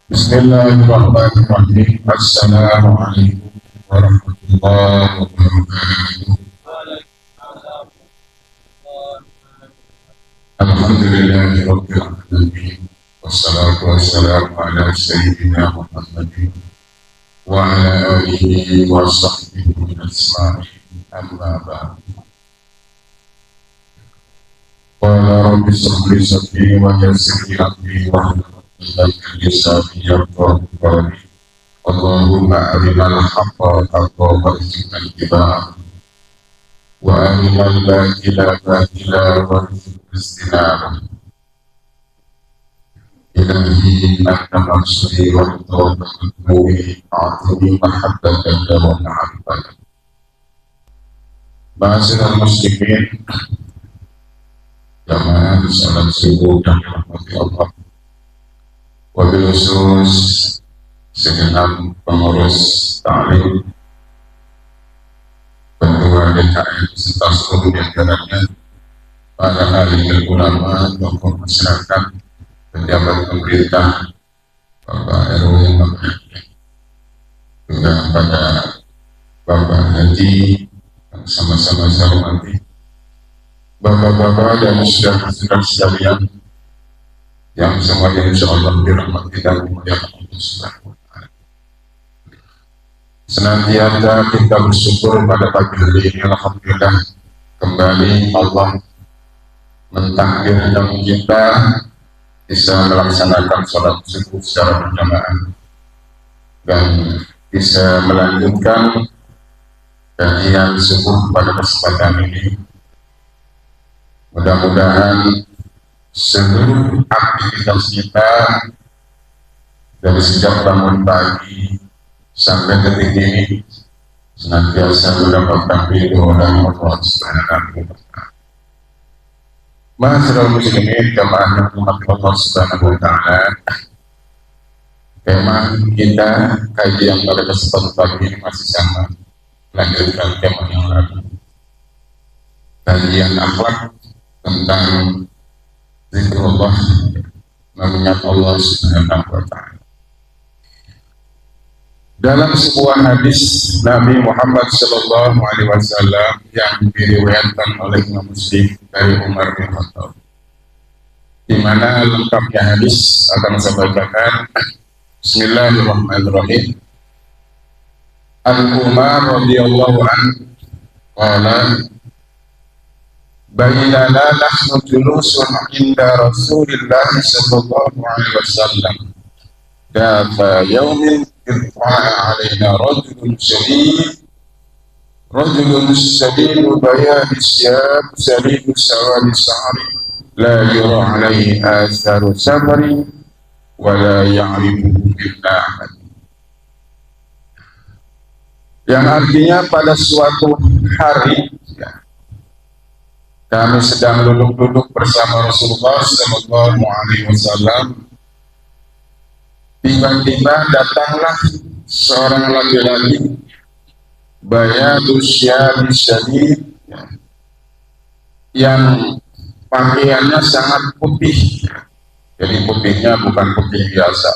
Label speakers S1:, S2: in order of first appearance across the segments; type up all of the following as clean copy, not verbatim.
S1: Bismillahirrahmanirrahim. Assalamualaikum warahmatullahi wabarakatuh. Alhamdulillahirabbil alamin. Wassalatu wassalamu ala sayyidina Muhammadin wa ala alihi wa sahbihi ajma'in. Amma ba'd. Qala rabbi shrah li sadri wa yassir li amri wahlul 'uqdatam min lisani yafqahu qawli. Allahumma arinal haqqa haqqan warzuqna ittiba'ahu wa arinal batila batila warzuqna ijtinabah. Ilahi anta mansuri wa tawakkaltu a'tini mahabbatan wa mahabbatan. Ma'asyiral muslimin, jamaah salat subuh dan rahmati Allah. Wabil khusus segenap pengurus ta'lim Ketua DKM serta seluruh jajarannya, para alim ulama, tokoh masyarakat, pejabat pemerintah, Bapak RW, Bapak RT, juga pada Bapak Haji yang sama-sama saya hormati, Bapak-bapak dan saudara-saudara sekalian yang semuanya insya Allah dirahmati dan dimuliakan Allah Subhanahu wa Ta'ala. Senantiasa kita bersyukur pada pagi hari ini, alhamdulillah kembali Allah mentakdirkan kita bisa melaksanakan sholat subuh secara berjamaah dan bisa melanjutkan kajian subuh pada kesempatan ini. Mudah-mudahan seluruh aktivitas kita dari sejak bangun pagi sampai detik ini senantiasa mendapatkan ridho dari Allah Subhanahu wa Ta'ala. Ma'asyiral muslimin, jamaah yang dirahmati Allah Subhanahu wa Ta'ala, tema kita kajian pada kesempatan pagi ini masih sama, lanjutkan tema yang lalu, kajian akhlak tentang zikrullah, mengingat Allah Subhanahu wa Ta'ala. Dalam sebuah hadis Nabi Muhammad Sallallahu Alaihi Wasallam yang diriwayatkan oleh Imam Muslim dari Umar bin Khattab, di mana lengkapnya hadis akan saya bacakan. Bismillahirrahmanirrahim. An Umar radhiyallahu anhu qala bainana nahnu julusun inda Rasulillah sallallahu alaihi wasallam dafa yaumin irfa'a alaina rajulun shadid bayadi syab shadid sawadi sa'ri la yura alaihi atharu safari wa la ya'rifuhu illa ahad, yang artinya pada suatu hari kami sedang duduk-duduk bersama Rasulullah sallallahu alaihi wasallam. Tiba-tiba datanglah seorang laki-laki bayadu syari syadid, yang pakaiannya sangat putih. Jadi putihnya bukan putih biasa,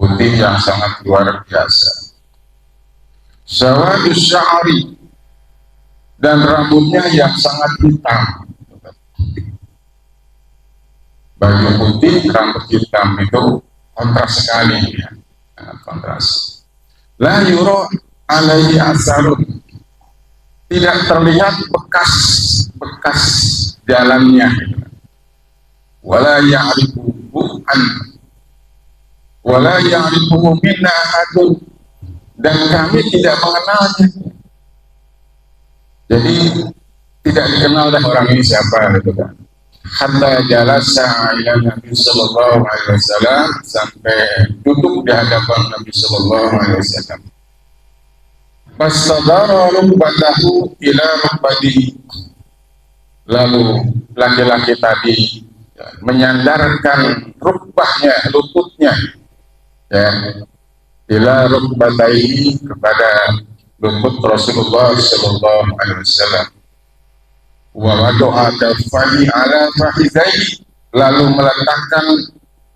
S1: putih yang sangat luar biasa. Sawadu sya'ri, dan rambutnya yang sangat hitam. Baju putih, rambut hitam itu kontras sekali, ya. Sangat kontras. La yuro alaihi asarun, tidak terlihat bekas jalannya. Wala ya'rifuhu an, wala ya'rifuhu minna ahadun, dan kami tidak mengenalnya. Jadi tidak dikenal oleh orang ini siapa, gitu kan. Hatta jalasa ila Nabi sallallahu alaihi wasallam, sampai duduk di hadapan Nabi sallallahu alaihi wasallam. Fastadara rukbatahu ila rukbatihi, lalu laki-laki tadi menyandarkan rukbahnya, lututnya, ya, ila rukbatihi, kepada lutut Rasulullah sallallahu alaihi wasallam. Wa wada'a dafani ala fakhidaihi, lalu meletakkan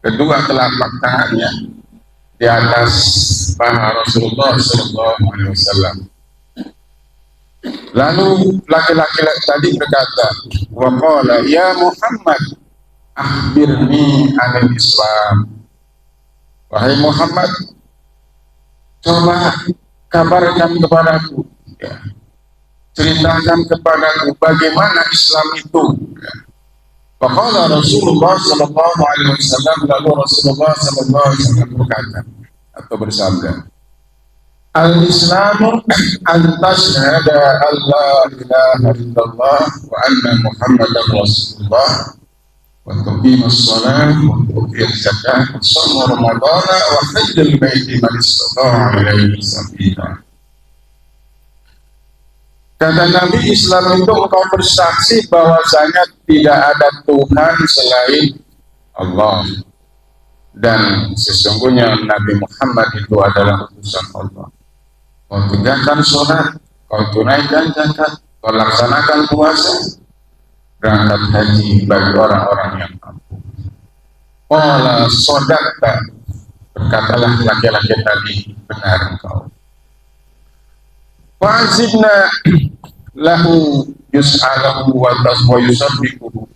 S1: kedua telapak tangannya di atas paha Rasulullah SAW. Lalu laki-laki tadi berkata, wa qala ya Muhammad akhbirni anil Islam. Wahai Muhammad, coba kabarkan kepadaku, ya, ceritakan kepadaku bagaimana Islam itu. Ya. Faqala Rasulullah sallallahu alaihi wasallam, lalu Rasulullah sallallahu alaihi wasallam berkata atau bersabda, Al-Islamu an tashhada an la ilaha illallah wa anna Muhammadar Rasulullah wa tuqimus shalah wa tu'tiz zakah wa shaum Ramadan wa hajjal baiti man istata'a ilaihi sabila. Kata Nabi, Islam itu engkau bersaksi bahwasanya tidak ada Tuhan selain Allah dan sesungguhnya Nabi Muhammad itu adalah utusan Allah. Kau tegakkan sholat, kau tunaikan zakat, kau laksanakan puasa, berangkat haji bagi orang-orang yang mampu. Qala sodaqta, berkatalah laki-laki tadi, benar engkau. Fa'azibna lahu yus'alahu wa yusabbiquhu.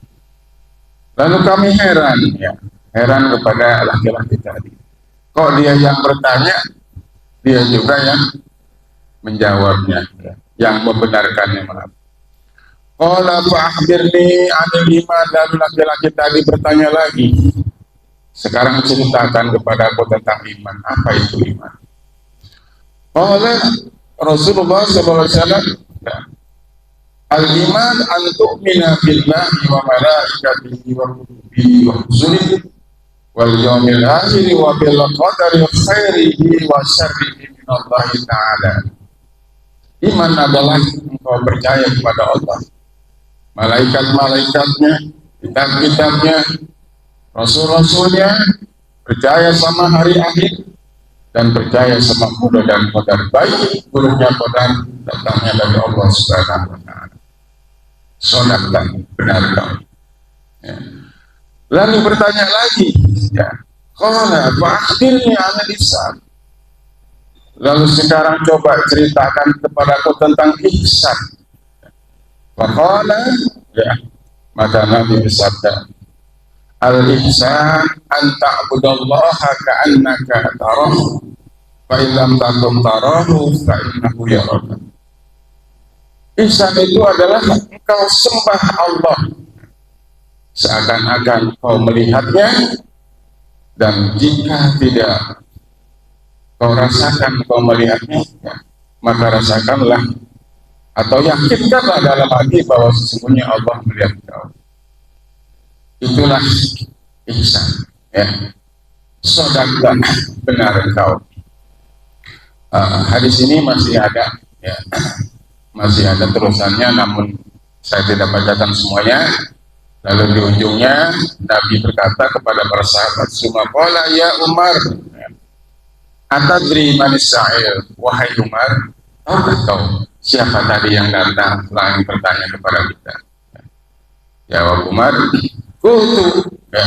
S1: Lalu kami heran, ya, heran kepada laki-laki tadi. Kok dia yang bertanya, dia juga yang menjawabnya, ya, yang membenarkannya. Maaf. Qala fa'akhbirni 'anil iman. Lalu laki-laki tadi bertanya lagi, sekarang ceritakan kepada aku tentang iman. Apa itu iman? Qala Rasulullah SAW, al-iman an tu'mina billahi wa malaikatihi wa kutubihi wa rusulihi wal yawmil akhir wa bil qadari khairihi wa syarrihi min Allah Ta'ala. Iman adalah engkau percaya kepada Allah, malaikat-malaikatnya, kitab-kitabnya, rasul-rasulnya, percaya sama hari akhir, dan percaya sama qada dan qadar baik buruknya qadar datangnya dari Allah Subhanahu wa Ta'ala. Shadaqtan, benar kau. Ya. Lalu bertanya lagi, ya, qala fa'akhbirni 'anil ihsan. Lalu sekarang coba ceritakan kepadaku tentang ihsan. Faqala, ya, maka Nabi bersabda, al-ihsan an ta'budallaha ka'annaka tarahu fa in lam takun tarahu fa innahu yaraka. Ihsan itu adalah engkau sembah Allah seakan-akan kau melihatnya, dan jika tidak kau rasakan kau melihatnya, ya, maka rasakanlah atau yakinkanlah dalam hati bahwa sesungguhnya Allah melihat kau. Itulah ihsan, ya. Shadaqtan, benar engkau. Hadis ini masih ada, ya, masih ada terusannya, namun saya tidak bacakan semuanya. Lalu di ujungnya Nabi berkata kepada para sahabat, "Sumaqala ya Umar, atadri manis sa'il?" Wahai Umar, tahukah kau siapa tadi yang datang lalu bertanya kepada kita? Jawab Umar, "Qultu, ya,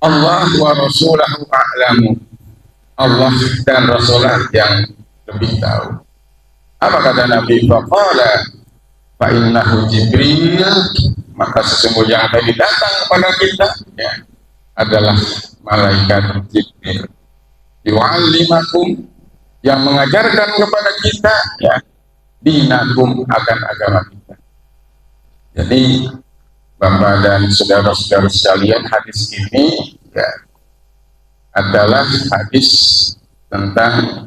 S1: Allah wa rasulahu a'lamu." Allah dan Rasulullah yang lebih tahu. Apa kata Nabi? Faqala fa innahu Jibril, maka sesungguhnya yang tadi datang kepada kita, ya, adalah malaikat Jibril. Yu'allimakum, yang mengajarkan kepada kita, ya, dinakum, akan agama kita. Jadi Bapak dan saudara-saudara sekalian, hadis ini, ya, adalah hadis tentang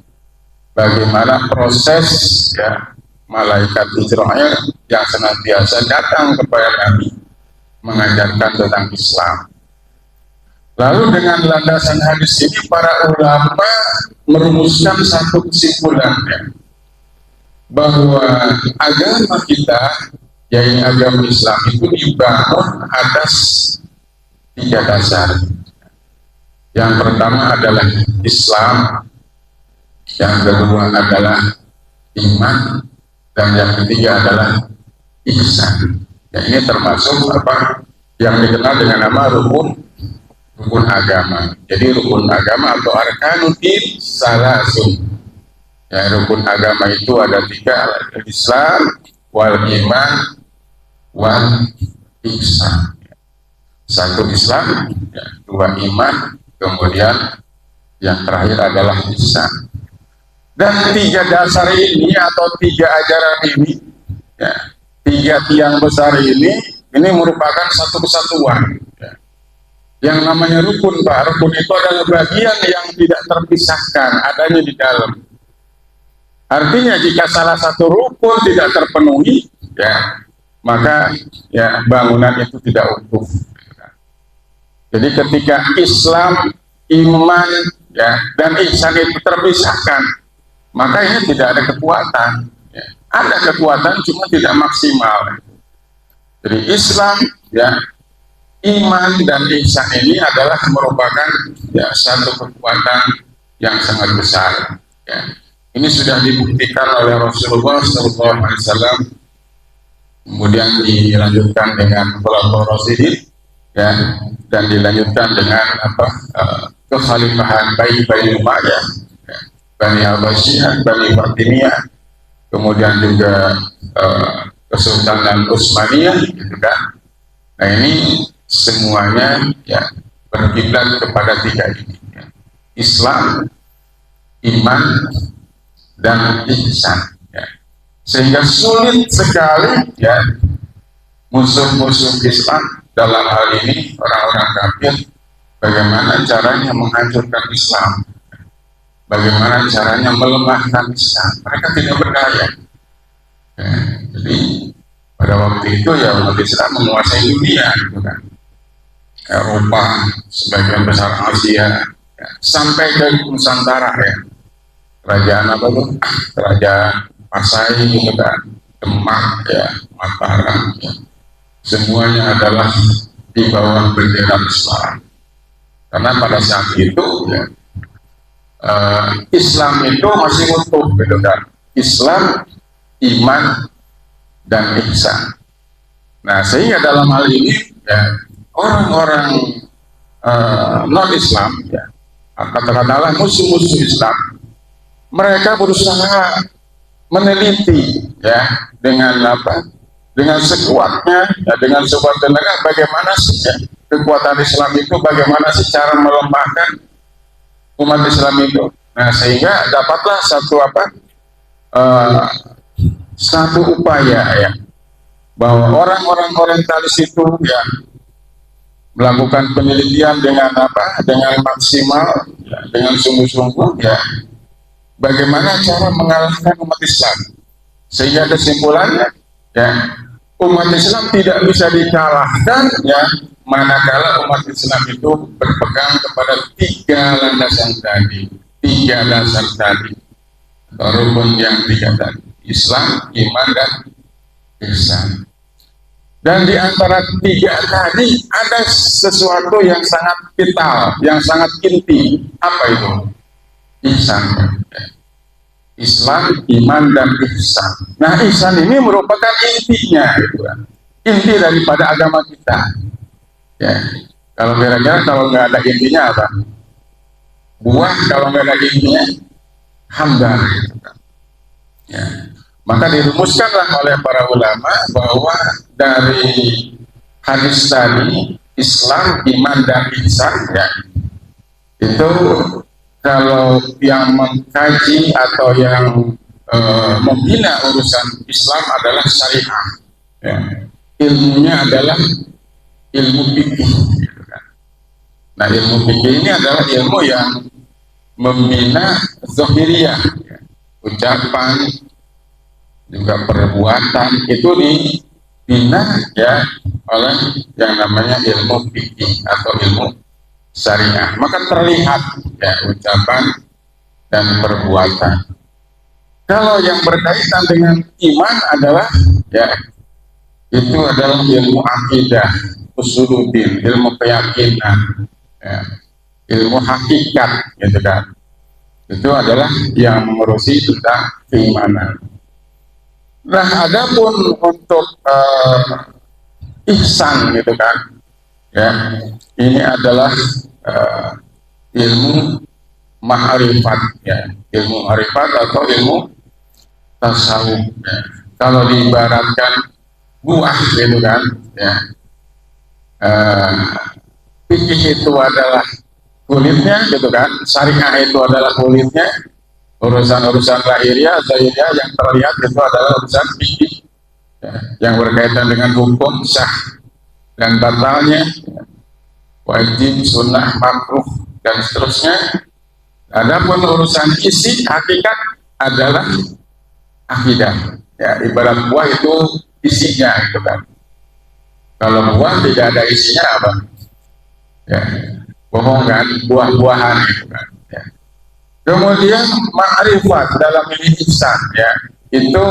S1: bagaimana proses, ya, malaikat Israel yang senantiasa datang kepada Nabi mengajarkan tentang Islam. Lalu dengan landasan hadis ini para ulama merumuskan satu kesimpulan, ya, bahwa agama kita, yaitu agama Islam, itu dibangun atas 3 dasar. Yang pertama adalah Islam, yang kedua adalah iman, dan yang ketiga adalah ihsan. Ya, ini termasuk apa yang dikenal dengan nama rukun rukun agama. Jadi rukun agama atau arkanuddin salasun. Ya, rukun agama itu ada 3, Islam, wal iman, wal ihsan. 1 Islam, ya, 2 iman, kemudian yang terakhir adalah ihsan. Dan 3 dasar ini atau 3 ajaran ini, ya, 3 tiang besar ini merupakan satu kesatuan. Ya. Yang namanya rukun, Pak, rukun itu adalah bagian yang tidak terpisahkan, adanya di dalam. Artinya jika salah satu rukun tidak terpenuhi, ya, maka ya bangunan itu tidak utuh. Jadi ketika Islam, iman, ya, dan ihsan itu terpisahkan, maka ini tidak ada kekuatan. Ya. Ada kekuatan cuma tidak maksimal. Jadi Islam, ya, iman dan ihsan ini adalah merupakan ya satu kekuatan yang sangat besar. Ya. Ini sudah dibuktikan oleh Rasulullah SAW, kemudian dilanjutkan dengan Khulafaur Rasyidin, ya, dan dilanjutkan dengan kekhalifahan Bani Umayyah, ya, Bani Abbasiyah, Bani Fatimiyah, kemudian juga Kesultanan Utsmaniyah, gitu kan. Nah ini semuanya ya berkiblat kepada 3 ini, ya. Islam, iman, dan ihsan, ya. Sehingga sulit sekali ya musuh-musuh Islam dalam hal ini orang-orang kafir bagaimana caranya menghancurkan Islam, bagaimana caranya melemahkan Islam. Mereka tidak berdaya, ya. Jadi pada waktu itu ya umat Islam menguasai dunia, gitu kan. Eropa, sebagian besar Asia, ya, sampai ke Nusantara, ya. Kerajaan apa tuh? Kerajaan Pasai, gitu kan, Demak, ya, Mataram, ya. Semuanya adalah di bawah bendera Islam. Karena pada saat itu ya, Islam itu masih utuh, gitu kan. Islam, iman, dan ihsan. Nah sehingga dalam hal ini ya orang-orang non-Islam, ya, katakanlah musuh-musuh Islam, mereka berusaha meneliti ya dengan dengan sekuatnya, ya, dengan sekuat tenaga bagaimana sih ya, kekuatan Islam itu, bagaimana sih cara melemahkan umat Islam itu. Nah sehingga dapatlah satu upaya ya bahwa orang-orang orientalis itu ya melakukan penelitian dengan maksimal, ya, dengan sungguh-sungguh, ya, bagaimana cara mengalahkan umat Islam. Sehingga kesimpulannya ya umat Islam tidak bisa dikalahkan ya manakala umat Islam itu berpegang kepada 3 landasan tadi, 3 dasar tadi, atau rukun yang 3 tadi: Islam, iman, dan ihsan. Dan di antara 3 tadi ada sesuatu yang sangat vital, yang sangat inti. Apa itu? Ihsan. Islam, iman, dan ihsan. Nah ihsan ini merupakan intinya, gitu kan. Inti daripada agama kita. Ya. Kalau kira-kira kalau nggak ada intinya apa? Buah kalau nggak ada intinya hambar, gitu kan. Ya. Maka dirumuskanlah oleh para ulama bahwa dari hadis tadi Islam, iman, dan ihsan, ya, itu kalau yang mengkaji atau yang membina urusan Islam adalah syariah, ya. Ilmunya adalah ilmu fikih, gitu kan. Nah ilmu fikih ini adalah ilmu yang membina zahiriyah, ya. Ucapan juga perbuatan itu dibina ya oleh yang namanya ilmu fikih atau ilmu syariah. Maka terlihat ya ucapan dan perbuatan. Kalau yang berkaitan dengan iman adalah ya itu adalah ilmu akidah, usuluddin, ilmu keyakinan, ya, ilmu hakikat, gitu kan. Itu adalah yang mengurusi tentang keimanan. Nah, adapun untuk ihsan, gitu kan, ya, ini adalah ilmu ma'rifat, ya, ilmu ma'rifat atau ilmu tasawuf, ya. Kalau diibaratkan buah gitu kan, ya, fikih itu adalah kulitnya gitu kan, syariah itu adalah kulitnya, urusan-urusan lahiriah, zahiriah yang terlihat itu adalah urusan fikih, ya, yang berkaitan dengan hukum sah dan batalnya, ya, wajib, sunnah, makruh dan seterusnya. Adapun urusan isi hakikat adalah akidah, ya, ibarat buah itu isinya gitu kan. Kalau buah tidak ada isinya apa? Ya, bohong kan, buah-buahan gitu kan. Ya. Kemudian ma'rifat dalam ini ihsan, ya, itu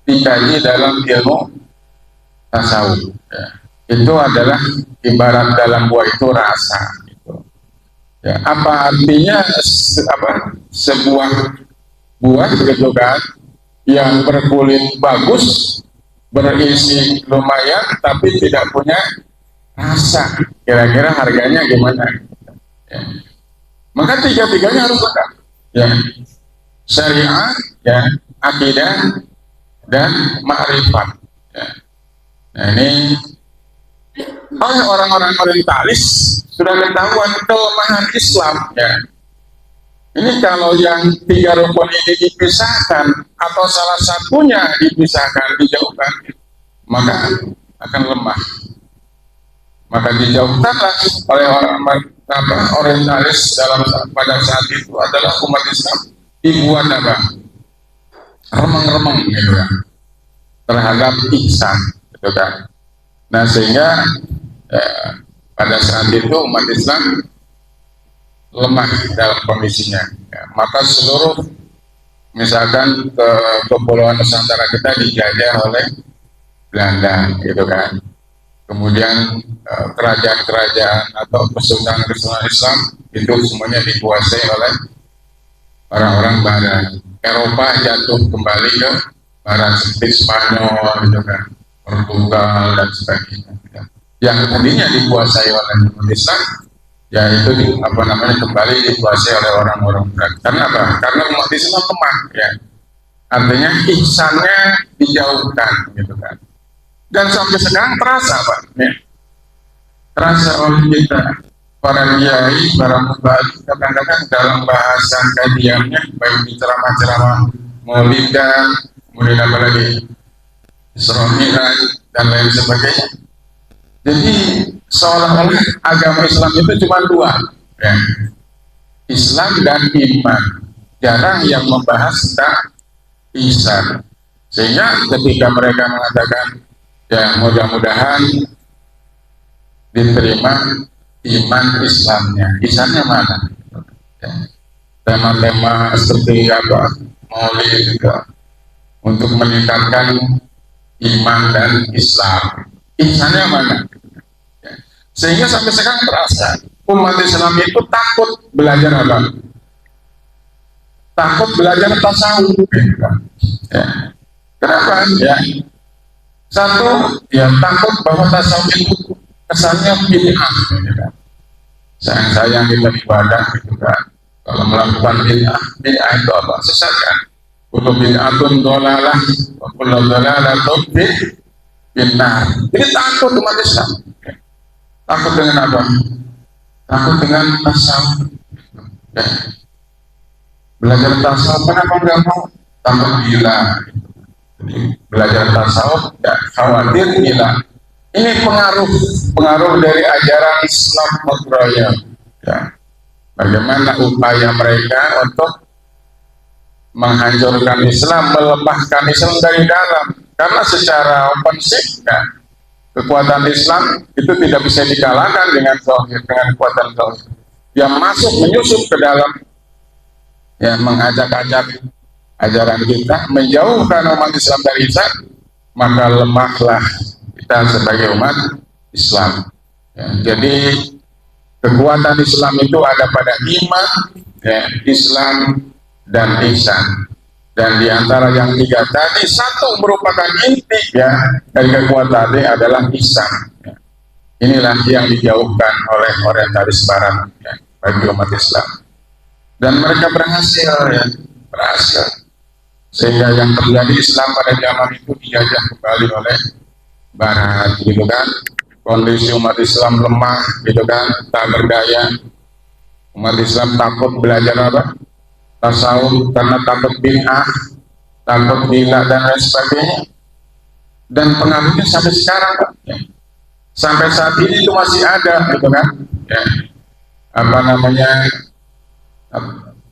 S1: dikaji dalam ilmu tasawuf. Ya. Itu adalah ibarat dalam buah itu rasa. Gitu. Ya, apa artinya sebuah buah gitu kan, yang berkulit bagus, berisi lumayan, tapi tidak punya rasa, kira-kira harganya gimana? Ya. Maka tiga-tiganya harus lengkap, ya, syariat, ya, akidah, dan ma'rifat. Ya. Nah ini oleh orang-orang orientalis sudah ketahuan kelemahan Islam, ya. Ini kalau yang tiga rukun ini dipisahkan atau salah satunya dipisahkan, dijauhkan, maka akan lemah. Maka dijauhkanlah oleh orang orientalis pada saat itu adalah umat Islam dibuat apa? Remeng-remeng gitu kan, terhadap ihsan, gitu kan. Nah sehingga pada saat itu umat Islam lemah dalam kondisinya, ya. Maka seluruh misalkan ke kepulauan Nusantara kita dijajah oleh Belanda, gitu kan. Kemudian kerajaan-kerajaan atau kesultanan-kesultanan Islam itu semuanya dikuasai oleh orang-orang Barat. Eropa jatuh kembali ke Barat seperti Spanyol, gitu kan, Portugal dan sebagainya. Yang tadinya dikuasai oleh umat Islam, ya itu kembali dikuasai oleh orang-orang Barat. Karena apa? Karena umat Islam lemah, ya. Artinya ihsannya dijauhkan, gitu kan. Dan sampai sekarang terasa, Pak, ya. Terasa oleh kita, para kiai, para mubalik, kadang-kadang dalam bahasan kajiannya, baik di ceramah-ceramah maulidan, kemudian apa lagi, Isra Mi'raj dan lain sebagainya. Jadi seolah-olah agama Islam itu cuma dua, ya. Islam dan iman. Jarang yang membahas tentang ihsan. Sehingga ketika mereka mengatakan, ya mudah-mudahan diterima iman Islamnya, ihsannya mana? Ya. Tema-tema seperti apa? Maulid juga untuk meningkatkan iman dan Islam. Ihsannya mana? Ya. Sehingga sampai sekarang terasa umat Islam itu takut belajar apa? Takut belajar tasawuf. Ya. Kenapa? Ya. Satu, ya takut bahwa tasawuf itu kesannya bid'ah. Ya. Sayang-sayang kita ibadah gitu kan. Kalau melakukan bid'ah itu apa? Sesat kan? Kullu bid'atun dhalalah wa kullu dhalalatun finnar. Jadi takut umat Islam. Takut dengan apa? Takut dengan tasawuf. Ya. Belajar tasawuf kenapa enggak mau? Takut gila. Jadi belajar tasawuf ya khawatir gila. Ini pengaruh dari ajaran Islam Moderaya. Ya. Bagaimana upaya mereka untuk menghancurkan Islam, melemahkan Islam dari dalam. Karena secara ofensif, ya, kekuatan Islam itu tidak bisa dikalahkan dengan kekuatan zahir. Yang masuk menyusup ke dalam, ya, mengajak-ajak ajaran kita, menjauhkan umat Islam dari Islam, maka lemahlah kita sebagai umat Islam. Ya, jadi kekuatan Islam itu ada pada iman, ya, Islam dan ihsan. Dan diantara yang tiga tadi, satu merupakan inti, ya, dari kekuatan ini adalah ihsan. Ya. Inilah yang dijauhkan oleh orientalis barat ya, bagi umat Islam. Dan mereka berhasil ya, berhasil. Sehingga yang terjadi Islam pada zaman itu dijajah kembali oleh barat gitu kan. Kondisi umat Islam lemah gitu kan, tak berdaya. Umat Islam takut belajar apa? Tasawuf karena takut bid'ah, takut gila dan lain sebagainya. Dan pengaruhnya sampai sekarang Pak. Ya. Sampai saat ini itu masih ada gitu kan. Ya. Apa namanya?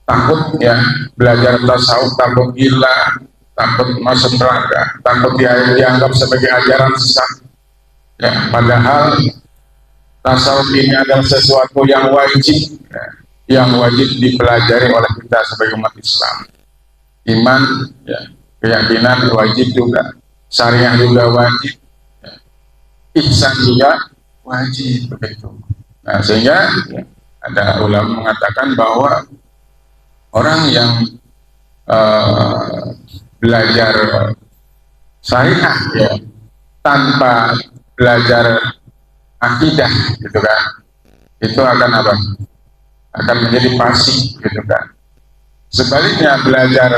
S1: Takut ya belajar tasawuf, takut gila, takut masuk neraka, takut dianggap sebagai ajaran sesat. Ya, padahal tasawuf ini adalah sesuatu yang wajib ya, yang wajib dipelajari oleh kita sebagai umat Islam. Iman ya, keyakinan wajib juga, syariah juga wajib ya. Ihsan juga wajib begitu. Nah, sehingga ya, ada ulama mengatakan bahwa orang yang belajar syariah ya tanpa belajar akidah gitu kan, itu akan apa? Akan menjadi fasik gitu kan. Sebaliknya belajar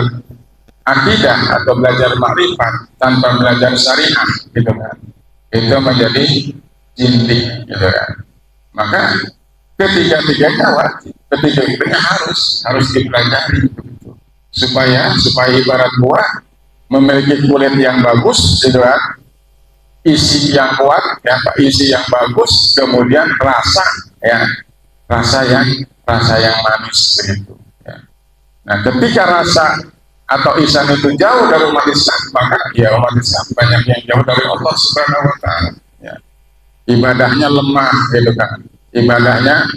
S1: akidah atau belajar makrifat tanpa belajar syariah gitu kan, itu menjadi jindik gitu kan. Maka ketiga-tiganya wajib, ketiga-tiganya harus dipelajari supaya ibarat buah memiliki kulit yang bagus gitu kan, isi yang kuat ya, isi yang bagus, kemudian rasa yang manis begitu ya. Nah, ketika rasa atau isan itu jauh dari umat Islam, maka ya umat Islam banyak yang jauh dari Allah Subhanahu wa Ta'ala ya. Ibadahnya lemah gitu kan, ibadahnya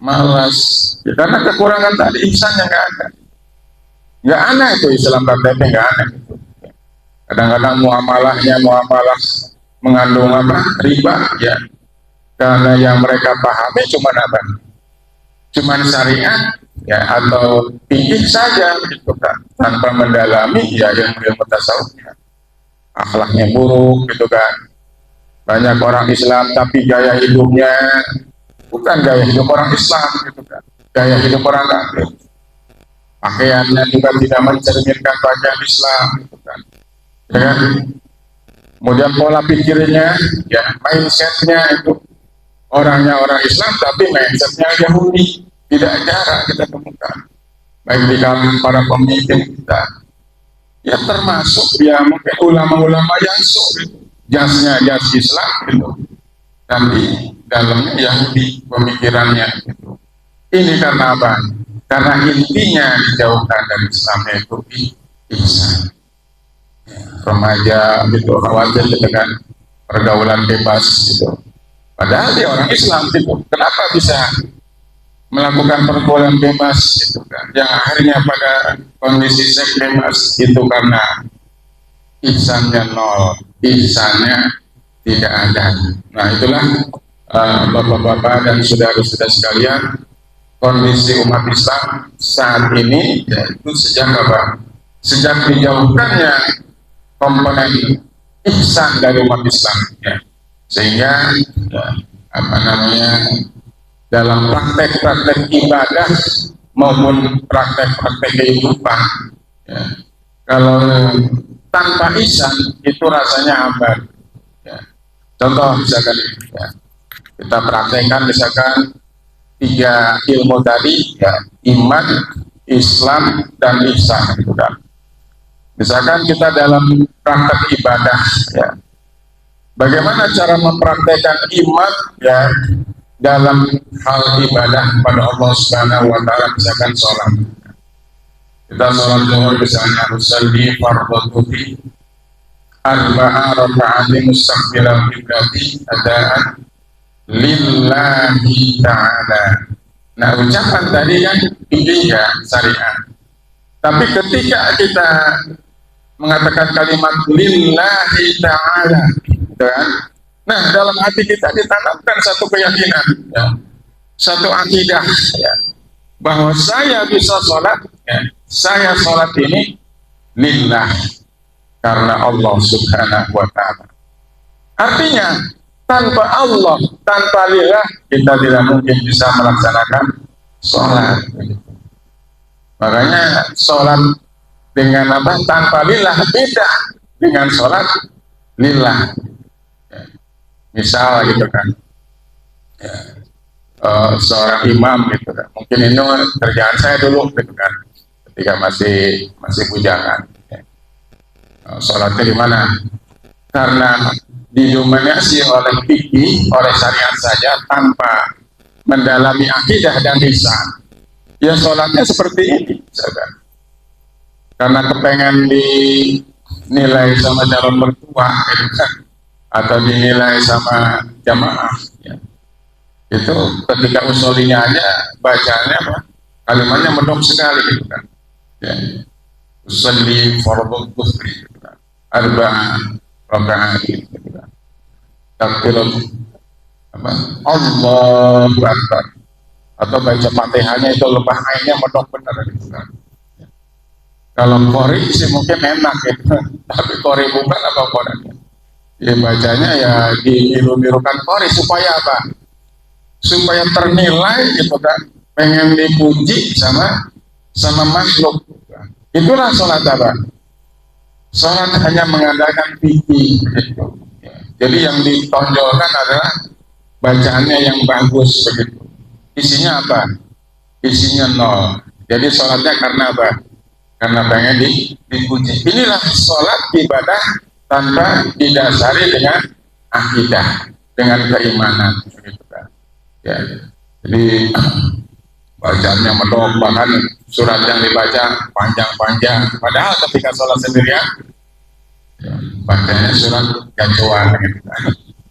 S1: malas ya, karena kekurangan tadi ihsannya nggak ada. Nggak aneh itu Islam prakteknya, nggak aneh gitu. Kadang-kadang muamalah mengandung apa? Riba ya, karena yang mereka pahami cuma apa? Cuman syariat ya, atau fikih saja gitu kan, tanpa mendalami ya ilmu tasawufnya. Akhlaknya buruk gitu kan. Banyak orang Islam tapi gaya hidupnya bukan gaya hidup orang Islam gitu kan, gaya hidup orang kafir. Pakaiannya juga tidak mencerminkan pakaian Islam gitu kan. Ya kan? Kemudian pola pikirnya ya, mindsetnya itu orangnya orang Islam tapi mindsetnya Yahudi, tidak jarang kita temukan baik di kalangan para pemimpin kita ya, termasuk ya mungkin ulama-ulama yang jasnya jas Islam gitu, tapi dalamnya Yahudi pemikirannya gitu. Ini karena apa? Karena intinya dijauhkan dari Islam itu ihsan. Remaja gitu khawatir dengan pergaulan bebas gitu, padahal dia orang Islam gitu, kenapa bisa melakukan pergaulan bebas gitu kan, yang akhirnya pada kondisi seks bebas itu karena ihsannya nol, ihsannya tidak ada. Nah, itulah bapak-bapak dan saudara-saudara sekalian, kondisi umat Islam saat ini yaitu sejak apa? Sejak dijauhkannya komponen ihsan dari umat Islam ya. Sehingga ya, apa namanya, dalam praktek-praktek ibadah maupun praktek-praktek kehidupan ya, kalau tanpa ihsan itu rasanya hambar ya. Contoh misalkan ya, kita praktekkan misalkan 3 ilmu tadi ya, iman, Islam, dan ihsan gitu kan. Misalkan kita dalam praktek ibadah ya, bagaimana cara mempraktekkan iman ya dalam hal ibadah pada Allah Subhanahu wa Ta'ala, misalkan sholat. Kita sholat zuhur misalnya, usalli fardhu arba'a raka'atin mustaqbilal qiblati adaan lillahi ta'ala. Nah, ucapan tadi kan intinya syariat, tapi ketika kita mengatakan kalimat lillahi ta'ala kan, nah dalam hati kita ditanamkan satu keyakinan ya, satu akidah ya, bahwa saya bisa sholat ya, saya sholat ini lillah, karena Allah Subhanahu wa Ta'ala. Artinya Tanpa Allah, tanpa lillah, kita tidak mungkin bisa melaksanakan sholat. Makanya sholat dengan apa? Tanpa lillah beda dengan sholat lillah. Misal gitu kan, ya, seorang imam gitu kan, mungkin ini kerjaan saya dulu gitu kan, ketika masih bujangan. Ya. Sholatnya di mana? Karena didominasi oleh fikih, oleh syariat saja tanpa mendalami akidah dan lisan, ya sholatnya seperti ini saudara. Karena kepengen dinilai sama calon mertua gitu kan, atau dinilai sama jamaah ya. Itu ketika usulinya aja bacanya apa? Kalimatnya medok sekali gitu kan ya. Usolli fardhu dhuhri gitu kan, arba'an rakaat gitu kan. Takbirul apa? Allahu Akbar, atau baca Fatihahnya itu lebah ainnya medok benar gitu kan. Kalau qori sih mungkin enak gitu, tapi qori bukan apa qorinya? Ya bacanya ya diniru-nirukan qori supaya apa? Supaya ternilai gitu kan, pengen dipuji sama makhluk. Itulah sholat apa? Sholat hanya mengandalkan fikih gitu. Jadi yang ditonjolkan adalah bacaannya yang bagus begitu. Isinya apa? Isinya nol. Jadi sholatnya karena apa? Karena pengen dipuji. Inilah sholat ibadah tanpa didasari dengan akidah, dengan keimanan. Gitu kan. Ya, jadi bacaannya medok, bahkan surat yang dibaca panjang-panjang. Padahal ketika sholat sendirian, ya, bacanya surat gacuan, gitu kan,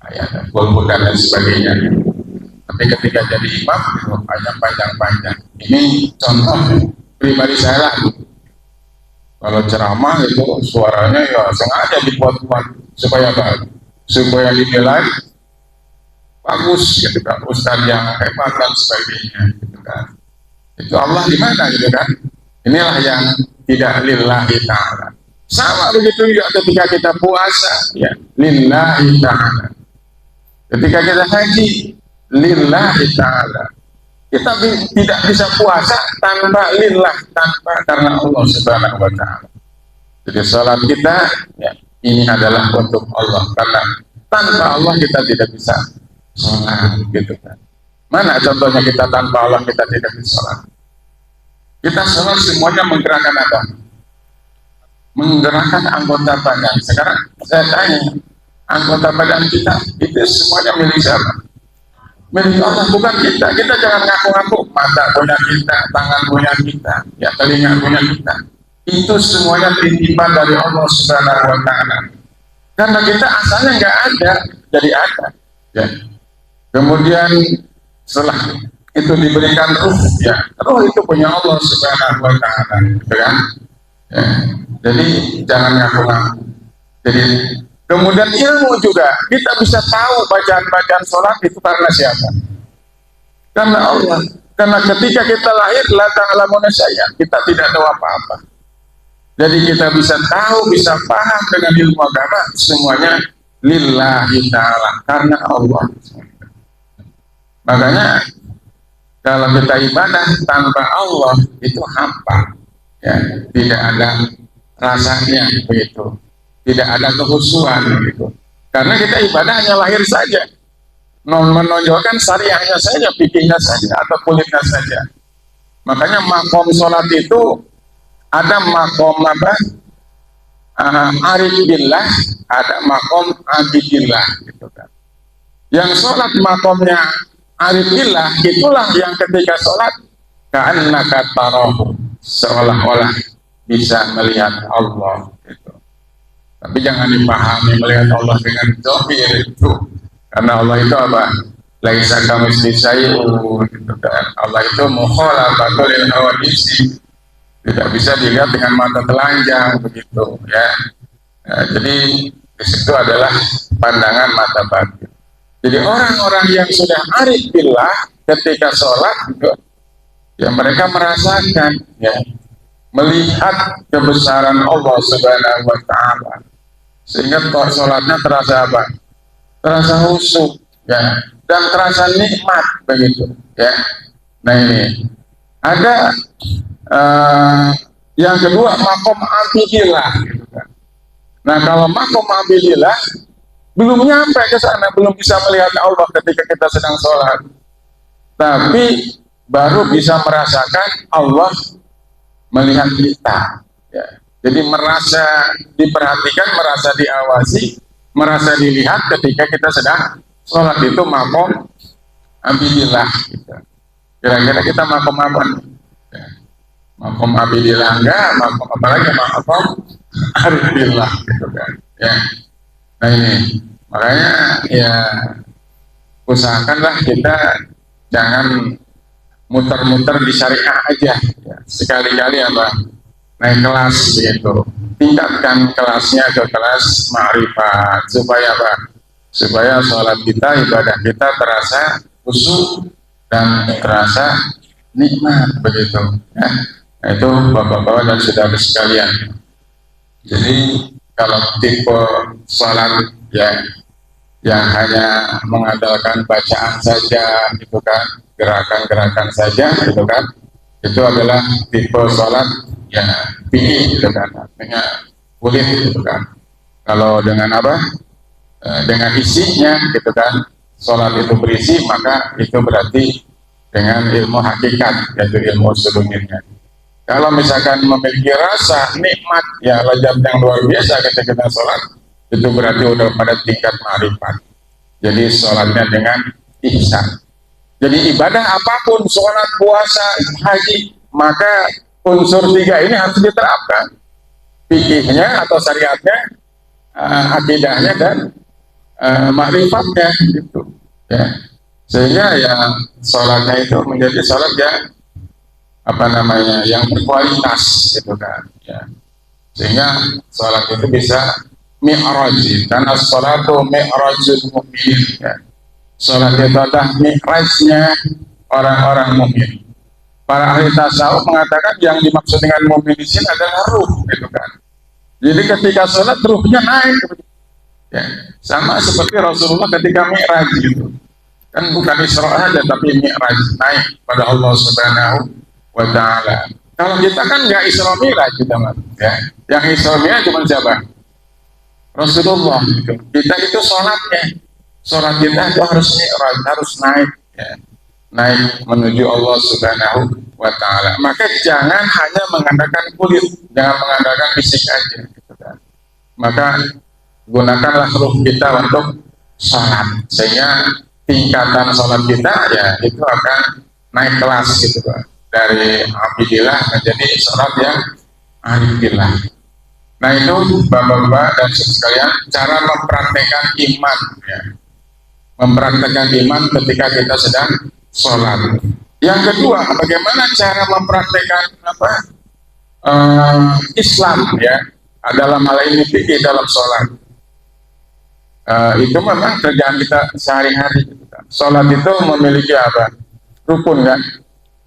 S1: ayat, golput dan lain sebagainya. Tapi ketika jadi imam, itu panjang-panjang. Ini contoh pribadi saya lah. Kalau ceramah itu suaranya ya sengaja dibuat-buat supaya apa? Supaya dinilai bagus gitu kan, ustaz yang hebat dan sebagainya gitu kan. Itu Allah di mana gitu kan. Inilah yang tidak lillahi ta'ala. Sama begitu juga ketika kita puasa ya lillahi ta'ala. Ketika kita haji lillahi ta'ala. Kita tidak bisa puasa tanpa lillah, tanpa karena Allah Subhanahu wa ta'ala. Jadi salat kita ya, ini adalah untuk Allah, karena tanpa Allah kita tidak bisa sholat gitu kan. Mana contohnya kita tanpa Allah kita tidak bisa sholat? Kita sholat semuanya menggerakkan apa? Menggerakkan anggota badan. Sekarang saya tanya, anggota badan kita itu semuanya milik siapa? Milik Allah, bukan kita. Kita jangan ngaku-ngaku mata punya kita, tangan punya kita, ya telinga punya kita. Itu semuanya titipan dari Allah Subhanahu wa ta'ala. Karena kita asalnya nggak ada, jadi ada. Ya. Kemudian setelah itu diberikan ruh, ya ruh itu punya Allah Subhanahu wa ta'ala, gitu kan? Ya. Jadi jangan ngaku-ngaku. Jadi kemudian ilmu juga, kita bisa tahu bacaan-bacaan sholat itu karena siapa? Karena Allah. Karena ketika kita lahir, la ta'lamuna syai'an, kita tidak tahu apa-apa. Jadi kita bisa tahu, bisa paham dengan ilmu agama, semuanya lillahi ta'ala, karena Allah. Makanya kalau kita ibadah tanpa Allah itu hampa, ya, tidak ada rasanya begitu, tidak ada kehusuan begitu. Karena kita ibadah hanya lahir saja, menonjolkan syariahnya saja, fikihnya saja, atau kulitnya saja. Makanya makom sholat itu ada makom apa? Arif billah, ada makom abidillah, gitu kan. Yang sholat makomnya arifillah, itulah yang ketika sholat ka'annaka tarahu, seolah-olah bisa melihat Allah gitu. Tapi jangan dipahami melihat Allah dengan zahir itu, karena Allah itu apa? Laisa kamitslihi syai'un, gitu kan. Allah itu mukhalafatul lil hawadisi, tidak bisa dilihat dengan mata telanjang begitu ya. Nah, jadi di situ adalah pandangan mata batin. Jadi orang-orang yang sudah arif billah ketika sholat gitu, ya mereka merasakan, ya, melihat kebesaran Allah Subhanahu wa ta'ala, sehingga sholatnya terasa apa?
S2: terasa khusyuk, ya, dan terasa nikmat begitu, ya. Nah ini ada yang kedua makom abidillah, gitu kan. Nah kalau makom abidillah belum nyampe ke sana, belum bisa melihat Allah ketika kita sedang sholat, tapi baru bisa merasakan Allah melihat kita, ya. Jadi merasa diperhatikan, merasa diawasi, merasa dilihat ketika kita sedang sholat, itu makom abidillah, gitu. Kira-kira kita makom apa? Ya. Makom abidillah enggak, makom apalagi makom arifillah, gitu kan, ya. Nah ini makanya ya usahakanlah kita jangan muter-muter di syariah aja, ya. Sekali-kali apa naik kelas gitu, tingkatkan kelasnya ke kelas ma'rifat, supaya apa? Supaya sholat kita, ibadah kita terasa khusyuk dan terasa nikmat begitu, ya. Nah, itu bapak-bapak dan saudara sekalian. Jadi kalau tipe sholat ya yang hanya mengandalkan bacaan saja, gitu kan, gerakan-gerakan saja, gitu kan, itu adalah tipe sholat ya tinggi, gitu kan, artinya kulit, gitu kan. Kalau dengan apa? Dengan isinya, gitu kan, sholat itu berisi, maka itu berarti dengan ilmu hakikat, yaitu ilmu sulumnya. Kalau misalkan memiliki rasa nikmat, ya lezat yang luar biasa ketika kita sholat, itu berarti udah pada tingkat ma'rifat. Jadi sholatnya dengan ihsan. Jadi ibadah apapun, sholat, puasa, haji, maka unsur tiga ini harus diterapkan. Fikihnya atau syariatnya, akidahnya, dan ma'rifatnya, gitu, ya. Sehingga ya sholatnya itu menjadi sholat yang apa namanya, yang berkualitas, gitu kan, ya. Sehingga sholat itu bisa mi'raj, karena sholatu mi'rajul mu'min, ya. Sholat itu adalah mi'rajnya orang-orang mukmin. Para ahli tasawuf mengatakan yang dimaksud dengan mukmin di sini adalah ruh, gitu kan. Jadi ketika sholat ruhnya naik, ya. Sama seperti Rasulullah ketika mi'raj, gitu kan, bukan Isra saja tapi mi'raj, naik pada Allah Subhanahu wa ta'ala. Kalau kita kan nggak Isra Mi'raj, kita ya. Yang Isra Mi'raj cuma siapa? Rasulullah, gitu. Kita itu sholat kita itu harus mi'raj, harus naik, ya. Naik menuju Allah Subhanahu wa ta'ala. Maka jangan hanya mengandalkan kulit, jangan mengandalkan fisik aja, gitu kan. Maka gunakanlah ruh kita untuk sholat, sehingga tingkatan sholat kita ya itu akan naik kelas, gitu kan, dari abidillah menjadi sholat yang arifillah. Nah itu bapak-bapak dan sekalian cara mempraktekkan iman, ya. Mempraktekkan iman ketika kita sedang sholat. Yang kedua, bagaimana cara mempraktekkan apa? Islam, ya, dalam hal ini fikih dalam sholat. Itu memang kerjaan kita sehari-hari, gitu kan. Sholat itu memiliki apa? Rukun, kan?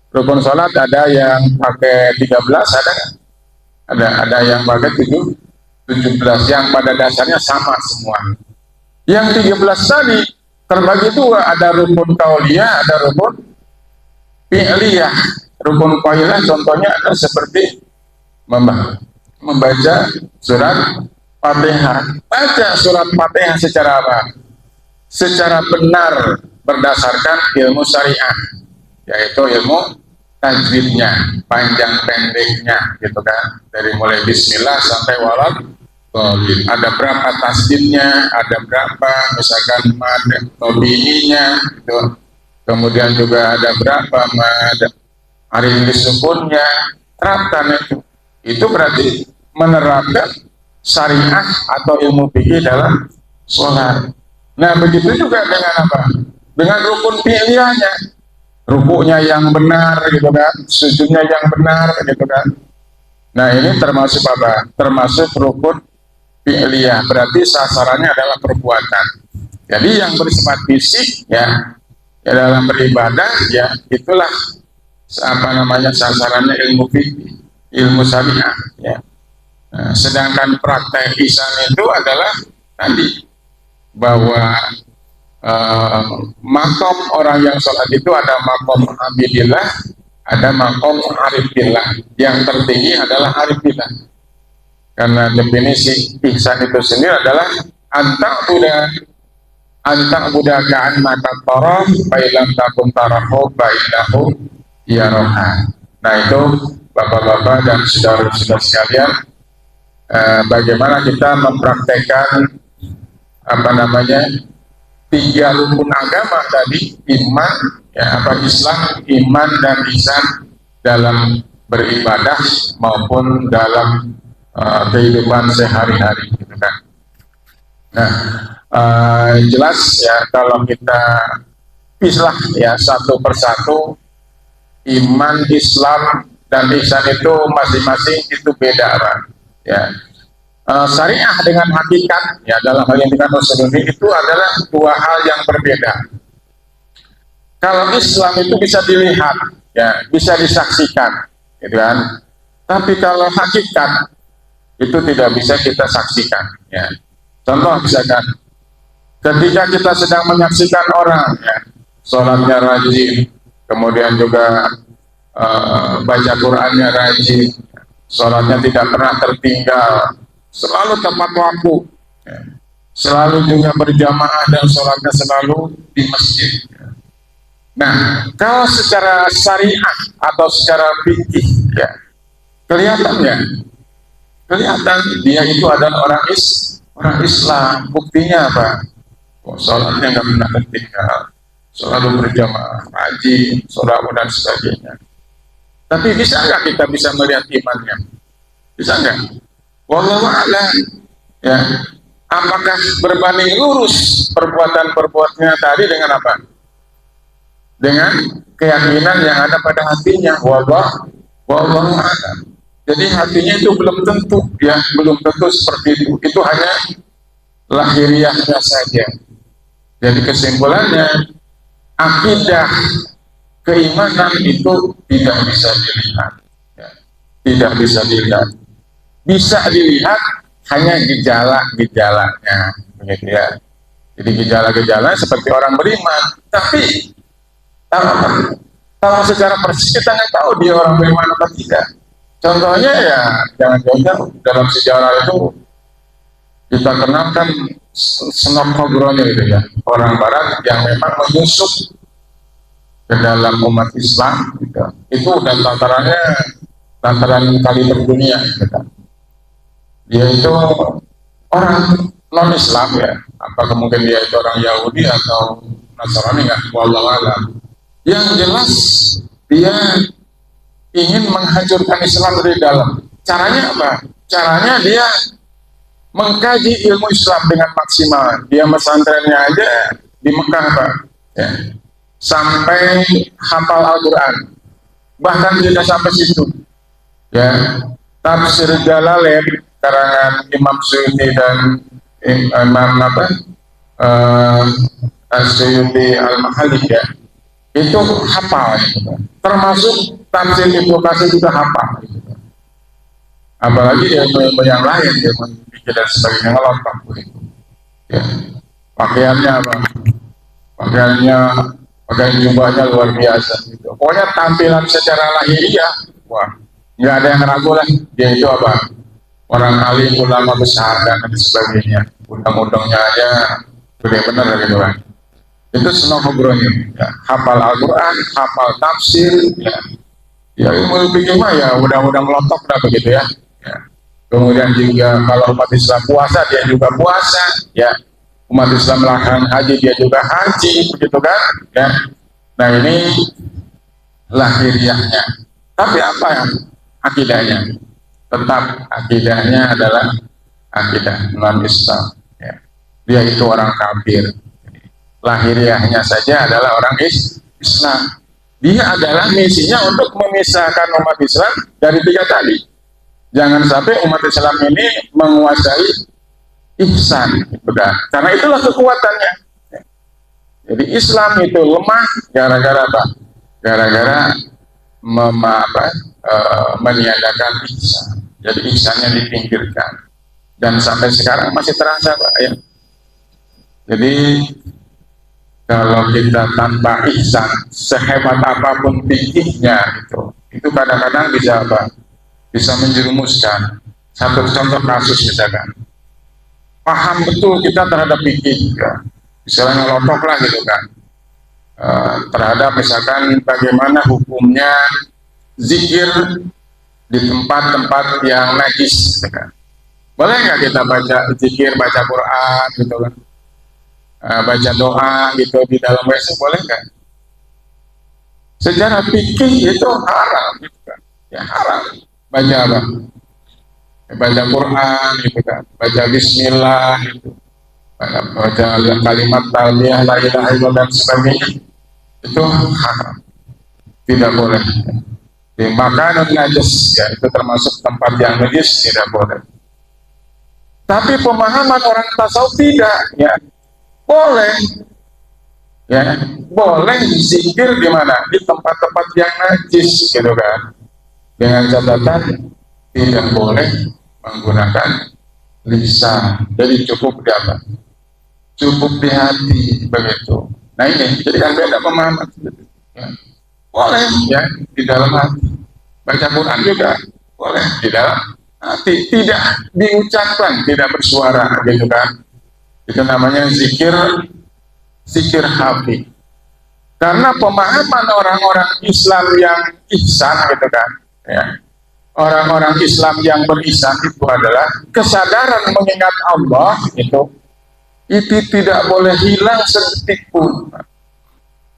S2: Rukun sholat ada yang pakai 13, ada yang pakai 17, yang pada dasarnya sama semua. Yang 13 tadi terbagi dua, ada rukun kauliyah, ada rukun fi'liyah. Rukun kauliyah contohnya adalah seperti membaca surat Fatihah. Baca surat Fatihah secara apa? Secara benar berdasarkan ilmu syariah, yaitu ilmu tajwidnya, panjang pendeknya, gitu kan, dari mulai bismillah sampai walad dhalin. Ada berapa tasdidnya, ada berapa misalkan mad tobininya, gitu. Kemudian juga ada berapa mad arif sukunnya, terapkan itu. Itu berarti menerapkan syariah atau ilmu fikih dalam sholat. Nah begitu juga dengan apa? Dengan rukun fi'liyahnya, rukuknya yang benar, gitu kan, sujudnya yang benar, gitu kan. Nah ini termasuk apa? Termasuk rukun fi'liyah, berarti sasarannya adalah perbuatan. Jadi yang bersifat fisik, ya dalam beribadah, ya itulah apa namanya sasarannya ilmu fikih, ilmu syariah, ya. Nah, sedangkan praktek ihsan itu adalah tadi bahwa makom orang yang sholat itu ada makom abidillah, ada makom arifillah. Yang tertinggi adalah arifillah, karena definisi ihsan itu sendiri adalah antak budak ka'annaka tarah fa'ilam takun tarahu fa'innahu yaroha. Nah itu bapak-bapak dan saudara-saudara sekalian, bagaimana kita mempraktekkan tiga rukun agama tadi, iman, Islam, iman dan ihsan dalam beribadah maupun dalam kehidupan sehari-hari, gitu kan. Nah, jelas ya kalau kita islah ya satu persatu, iman, Islam dan ihsan itu masing-masing itu beda, Pak. Ya. Syariah dengan hakikat ya dalam hal yang dikatakan Rasulullah itu adalah dua hal yang berbeda. Kalau Islam itu bisa dilihat, ya bisa disaksikan, gitu kan. Tapi kalau hakikat itu tidak bisa kita saksikan. Ya. Contoh misalkan, ketika kita sedang menyaksikan orang, ya, sholatnya rajin, kemudian juga baca Qurannya rajin, sholatnya tidak pernah tertinggal, selalu tepat waktu, ya, selalu juga berjamaah dan sholatnya selalu di masjid. Nah, kalau secara syariah atau secara fikih, ya kelihatan ya, kelihatan dia itu adalah orang Islam. Buktinya apa? Sholatnya nggak pernah tertinggal, selalu berjamaah, rajin, sholat dan sebagainya. Tapi bisa nggak kita bisa melihat imannya? Bisa nggak? Wallahu a'lam. Ya, apakah berbanding lurus perbuatan-perbuatannya tadi dengan apa? Dengan keyakinan yang ada pada hatinya. Wallahu a'lam. Jadi hatinya itu belum tentu, ya belum tentu seperti itu. Itu hanya lahiriahnya saja. Jadi kesimpulannya, akidah keimanan itu tidak bisa dilihat, ya, tidak bisa dilihat. Bisa dilihat hanya gejala-gejalanya, begitu ya. Jadi gejala-gejala seperti orang beriman, tapi kalau secara persis kita nggak tahu dia orang beriman atau tidak. Contohnya ya jangan jauh-jauh dalam sejarah itu kita kenalkan Senop Khobroni gitu ya, orang Barat yang memang menyusup ke dalam umat Islam, gitu. Itu udah tataran kali berdunia, gitu. Dia itu orang non-Islam ya, apakah mungkin dia itu orang Yahudi atau Nasrani, nggak, wallahu a'lam. Yang jelas dia ingin menghancurkan Islam dari dalam. Caranya apa? Caranya dia mengkaji ilmu Islam dengan maksimal. Dia pesantrennya aja di Mekah, Pak, ya, sampai hafal Al-Quran. Bahkan tidak sampai situ, ya. Tafsir Jalalain karangan Imam Suyuti dan Imam Suyuti Al-Mahali, ya, itu hafal, gitu. Termasuk tafsir Ibnu Katsir juga hafal, gitu. Apalagi ilmu yang lain, ilmu fikih dan sebagainya ngelompat, gitu. Ya. Pakaiannya apa? Pakaian jubahnya luar biasa, gitu. Pokoknya tampilan secara lahiriah, wah, nggak ada yang ragu lah, dia itu apa? Orang alim, ulama besar dan sebagainya. Undang-undangnya aja gede bener, gitu kan. Itu Senop Khobroni, ya. Hafal Al-Quran, hafal tafsir, ya. Ya ilmu fikih mah ya udah melotok dah, begitu ya. Ya. Kemudian juga kalau umat Islam puasa, dia juga puasa, ya. Umat Islam melakukan haji, dia juga haji, begitu kan, ya. Nah ini lahiriahnya. Tapi apa yang akidahnya? Tetap akidahnya adalah akidah non-Islam, ya. Dia itu orang kafir. Lahiriahnya saja adalah orang Islam. Dia adalah misinya untuk memisahkan umat Islam dari tiga tadi. Jangan sampai umat Islam ini menguasai ihsan, bukan? Karena itulah kekuatannya. Jadi Islam itu lemah gara-gara apa? Gara-gara meniadakan ihsan. Jadi ihsannya dipinggirkan. Dan sampai sekarang masih terasa, Pak, ya. Jadi kalau kita tanpa ihsan, sehebat apapun fikihnya itu kadang-kadang bisa apa? Bisa menjerumuskan. Satu contoh kasus misalkan, paham betul kita terhadap fikih, ya. Misalnya ngelotok lah gitu kan, terhadap misalkan bagaimana hukumnya zikir di tempat-tempat yang najis, gitu kan. Boleh nggak kita baca zikir, baca Quran gitu kan, baca doa gitu di dalam WC, boleh nggak? Secara fikih itu haram, gitu kan. Ya haram. Baca apa? Baca Quran gitu kan, baca Bismillah gitu, baca kalimat talbiyah la ilaha illallah dan sebagainya, itu haram, tidak boleh. Di makanan najis, ya itu termasuk tempat yang najis, tidak boleh. Tapi pemahaman orang tasawuf tidak, ya boleh, ya boleh zikir di mana, di tempat-tempat yang najis gitu kan, dengan catatan tidak boleh menggunakan lisan. Jadi cukup di apa? Cukup di hati, begitu. Nah ini jadi kan beda pemahaman, ya. Boleh ya di dalam hati, baca Quran juga boleh di dalam hati, tidak diucapkan, tidak bersuara gitu kan. Itu namanya zikir, zikir hati. Karena pemahaman orang-orang Islam yang ihsan gitu kan, ya, orang-orang Islam yang berihsan itu adalah kesadaran mengingat Allah itu tidak boleh hilang sedetik pun.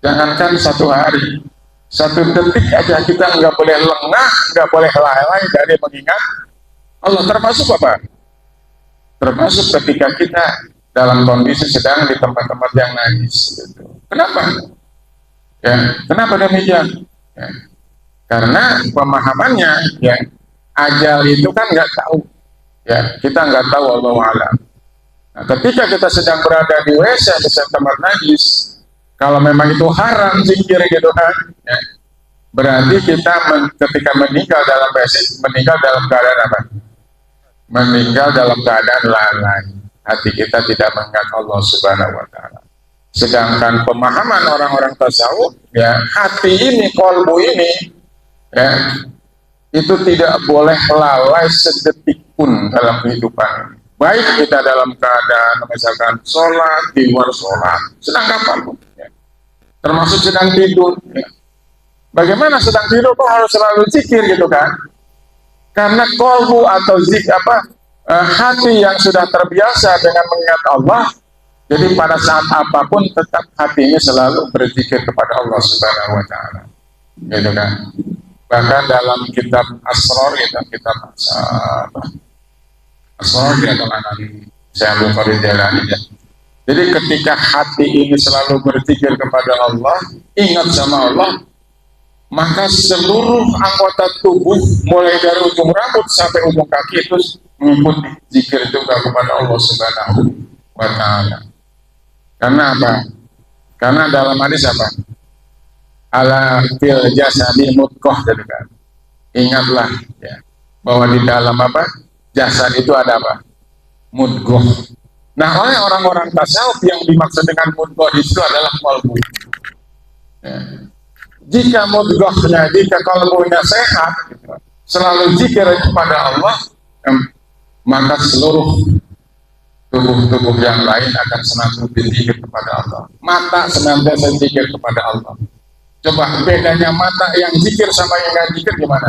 S2: Jangankan satu hari, satu detik aja kita nggak boleh lengah, nggak boleh lalai dari mengingat Allah. Termasuk apa? Termasuk ketika kita dalam kondisi sedang di tempat-tempat yang najis. Gitu. Kenapa? Ya, kenapa demikian? Ya. Karena pemahamannya, ya, ajal itu kan nggak tahu, ya kita nggak tahu, Allah alam. Nah, ketika kita sedang berada di WC di tempat najis, kalau memang itu haram zikir gitu kan, ya, berarti kita ketika meninggal dalam WC, meninggal dalam keadaan apa? Meninggal dalam keadaan lalai. Hati kita tidak mengingat Allah Subhanahu wa Ta'ala. Sedangkan pemahaman orang-orang tasawuf, ya hati ini, kolbu ini, ya itu tidak boleh lalai sedetik pun dalam kehidupan. Baik kita dalam keadaan misalkan sholat, di luar sholat, sedang kapanpun, ya. Termasuk sedang tidur, ya. Bagaimana sedang tidur kok harus selalu zikir gitu kan? Karena kolbu atau hati yang sudah terbiasa dengan mengingat Allah, jadi pada saat apapun tetap hatinya selalu berzikir kepada Allah Subhanahu wa Ta'ala, gitu kan? Bahkan dalam kitab Asrar, kitab Asrar di adalah Nabi saya lupa di jalan ya. Jadi ketika hati ini selalu berzikir kepada Allah, ingat sama Allah, maka seluruh anggota tubuh mulai dari ujung rambut sampai ujung kaki itu mengikuti zikir juga kepada Allah Subhanahu wa Ta'ala. Karena apa? Karena dalam hadis apa? Ala fil jasadi mudghah, gitu kan. Ingatlah, ya, bahwa di dalam apa? Jasad itu ada apa? Mudghah. Nah, oleh orang-orang tasawuf yang dimaksud dengan mudghah itu adalah qalbu. Ya. Jika mudghahnya, jika kalbunya sehat, gitu, selalu zikir kepada Allah, maka seluruh tubuh-tubuh yang lain akan senantiasa berzikir kepada Allah. Mata senantiasa zikir kepada Allah. Coba bedanya mata yang zikir sama yang nggak zikir gimana?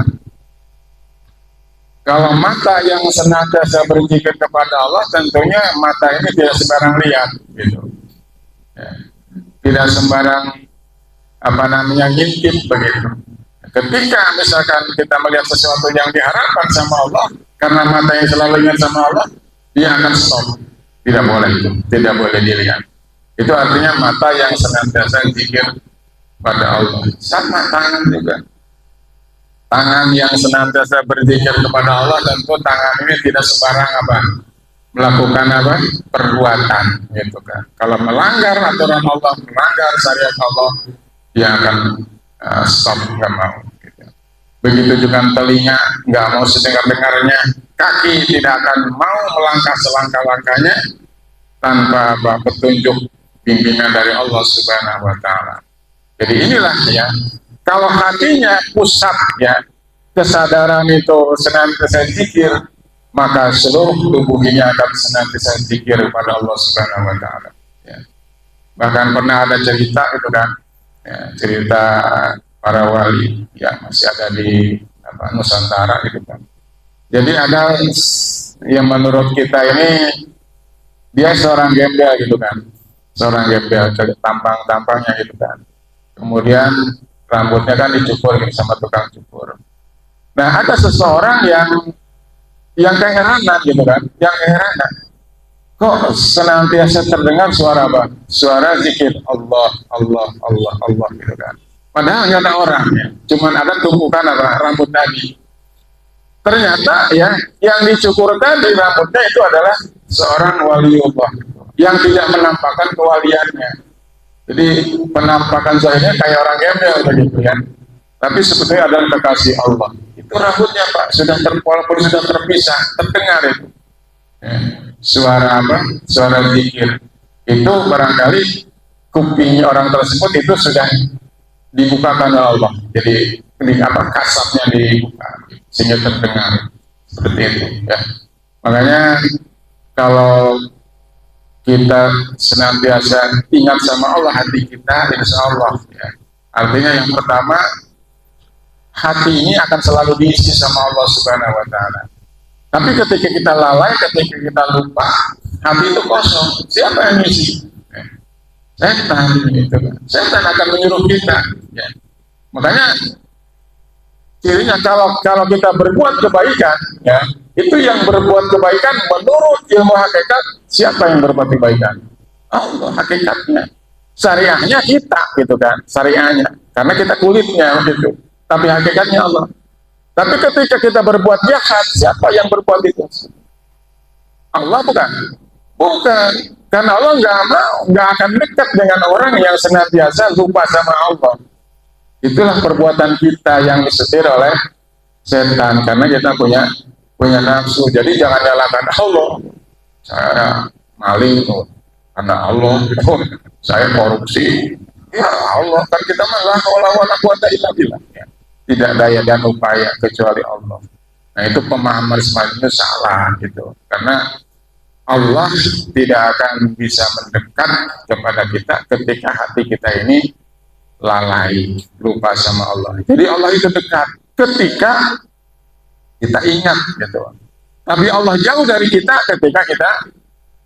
S2: Kalau mata yang senantiasa berzikir kepada Allah, tentunya mata ini tidak sembarang lihat, gitu. Ya. Tidak sembarang ngintip begitu. Ketika misalkan kita melihat sesuatu yang diharapkan sama Allah, karena mata yang selalu ingat sama Allah, dia akan stop. Tidak boleh itu, tidak boleh dilihat. Itu artinya mata yang senantiasa zikir pada Allah. Sama tangan juga. Tangan yang senantiasa berzikir kepada Allah, tentu tangan ini tidak sembarang melakukan perbuatan, gitu kan. Kalau melanggar aturan Allah, melanggar syariat Allah, dia akan stop, nggak mau. Gitu. Begitu juga telinga nggak mau sedengar-dengarnya, kaki tidak akan mau melangkah selangkah-langkahnya, tanpa apa petunjuk pimpinan dari Allah Subhanahu wa taala. Jadi inilah ya, kalau hatinya pusat ya, kesadaran itu senantiasa zikir, maka seluruh tubuhnya akan senantiasa zikir kepada Allah Subhanahu wa taala. Ya. Bahkan pernah ada cerita itu kan, ya, cerita para wali ya masih ada di Nusantara gitu kan. Jadi ada yang menurut kita ini dia seorang gembel gitu kan, seorang gembel, tampangnya gitu kan. Kemudian rambutnya kan dicukur gitu sama tukang cukur. Nah ada seseorang yang keheranan gitu kan, yang keheranan kok senantiasa terdengar suara apa? Suara zikir Allah, Allah, Allah, Allah gitu kan. Padahal nggak ada orangnya, cuman ada tumpukan apa? Rambut tadi. Ternyata ya yang dicukur tadi rambutnya itu adalah seorang waliullah yang tidak menampakkan kewaliannya. Jadi penampakan zahirnya kayak orang gembel begitu ya. Tapi sebetulnya adalah kekasih Allah. Itu rambutnya Pak sudah walaupun sudah terpisah, terdengar itu. Ya. Suara apa? Suara zikir. Itu barangkali kuping orang tersebut itu sudah dibukakan oleh Allah. Jadi kasatnya dibuka sehingga terdengar seperti itu ya. Makanya kalau kita senantiasa ingat sama Allah, hati kita insya Allah ya. Artinya yang pertama, hati ini akan selalu diisi sama Allah Subhanahu wa taala. Tapi ketika kita lalai, ketika kita lupa, hati itu kosong. Siapa yang ngisi? Ya. Setan gitu. Setan akan menyuruh kita ya. Makanya cirinya kalau kita berbuat kebaikan ya, itu yang berbuat kebaikan menurut ilmu hakikat, siapa yang berbuat kebaikan? Allah hakikatnya. Syariahnya kita gitu kan, syariahnya. Karena kita kulitnya gitu. Tapi hakikatnya Allah. Tapi ketika kita berbuat jahat, siapa yang berbuat itu? Allah bukan? Bukan. Karena Allah nggak akan dekat dengan orang yang senantiasa lupa sama Allah. Itulah perbuatan kita yang disetir oleh setan, karena kita punya nafsu. Jadi jangan nyalakan Allah. Saya maling karena Allah, saya korupsi. Ya Allah, kan kita malah wala quwata illa billah. Tidak daya dan upaya kecuali Allah. Nah itu pemahaman semacam itu salah gitu. Karena Allah tidak akan bisa mendekat kepada kita ketika hati kita ini lalai, lupa sama Allah. Jadi Allah itu dekat ketika kita ingat gitu. Tapi Allah jauh dari kita ketika kita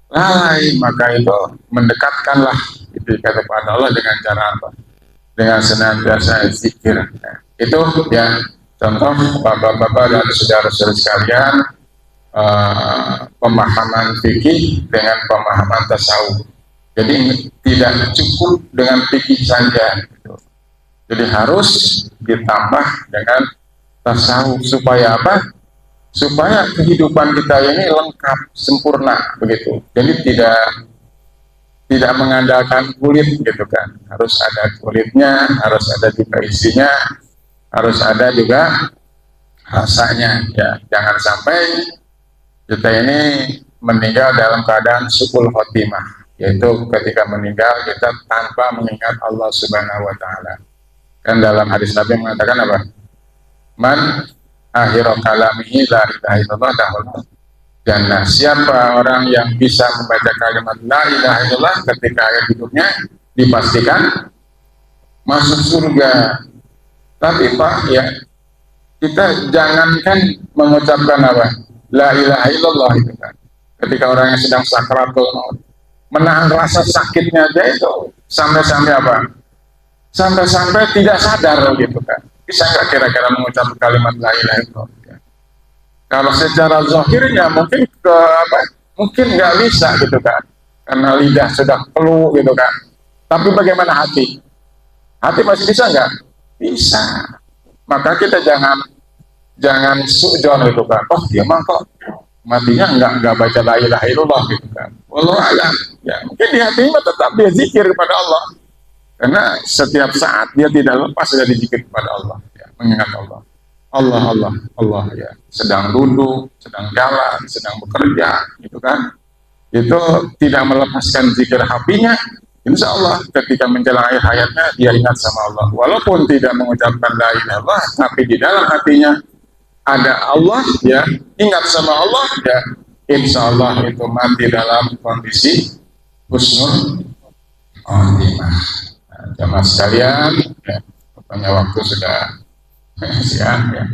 S2: lalai, maka itu mendekatkanlah itu kepada Allah dengan cara apa? Dengan senantiasa zikir. Nah, itu ya contoh bapak-bapak dan saudara-saudara sekalian, pemahaman fikih dengan pemahaman tasawuf. Jadi tidak cukup dengan fikih saja. Gitu. Jadi harus ditambah dengan tasawuf supaya apa? Supaya kehidupan kita ini lengkap, sempurna begitu. Jadi tidak mengandalkan kulit gitu kan. Harus ada kulitnya, harus ada juga isinya, harus ada juga rasanya. Ya, jangan sampai kita ini meninggal dalam keadaan su'ul khotimah, yaitu ketika meninggal kita tanpa mengingat Allah Subhanahu wa taala. Kan dalam hadis Nabi mengatakan apa? Man akhiru kalamihi la ilaha illallah dakhulul jannah. Siapa orang yang bisa membaca kalimat la ilaha illallah ketika akhir hidupnya, dipastikan masuk surga. Tapi Pak ya, kita jangankan mengucapkan apa? La ilaha illallah itu kan. Ketika orang yang sedang sakratul maut, menahan rasa sakitnya aja itu sampai-sampai apa? Sampai-sampai tidak sadar gitu kan. Bisa nggak kira-kira mengucap kalimat la ilaha illallah? Ya. Kalau secara zahirnya mungkin mungkin nggak bisa gitu kan, karena lidah sudah keluh gitu kan. Tapi bagaimana hati? Hati masih bisa nggak? Bisa. Maka kita jangan sujon gitu kan. Oh dia mah kok matinya nggak baca la ilaha illallah gitu kan. Wallahu a'lam. Ya mungkin di hatinya tetap dia zikir kepada Allah. Karena setiap saat dia tidak lepas dari zikir kepada Allah, ya, mengingat Allah. Allah ya. Sedang duduk, sedang jalan, sedang bekerja, gitu kan. itu tidak melepaskan zikir HP-nya, insya Allah ketika menjelang akhir hayatnya dia ingat sama Allah, walaupun tidak mengucapkan la ilaha illallah, tapi di dalam hatinya ada Allah, ya ingat sama Allah, ya insya Allah itu mati dalam kondisi husnul khotimah. Jamaah sekalian, ya, pokoknya waktu sudah siang, ya.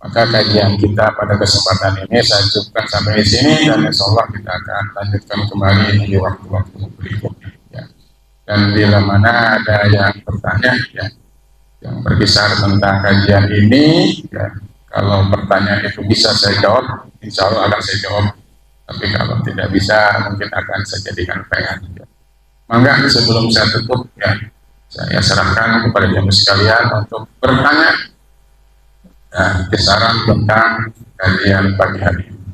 S2: Maka kajian kita pada kesempatan ini saya cukupkan sampai di sini, dan insya Allah kita akan lanjutkan kembali di waktu-waktu berikutnya. Ya. Dan bila mana ada yang bertanya, ya, yang berkisar tentang kajian ini, ya, kalau pertanyaan itu bisa saya jawab, insya Allah akan saya jawab. Tapi kalau tidak bisa, mungkin akan saya jadikan PR. Ya. Mangga sebelum saya tutup, ya, saya serahkan kepada jamaah sekalian untuk bertanya kisaran tentang kajian pagi hari ini.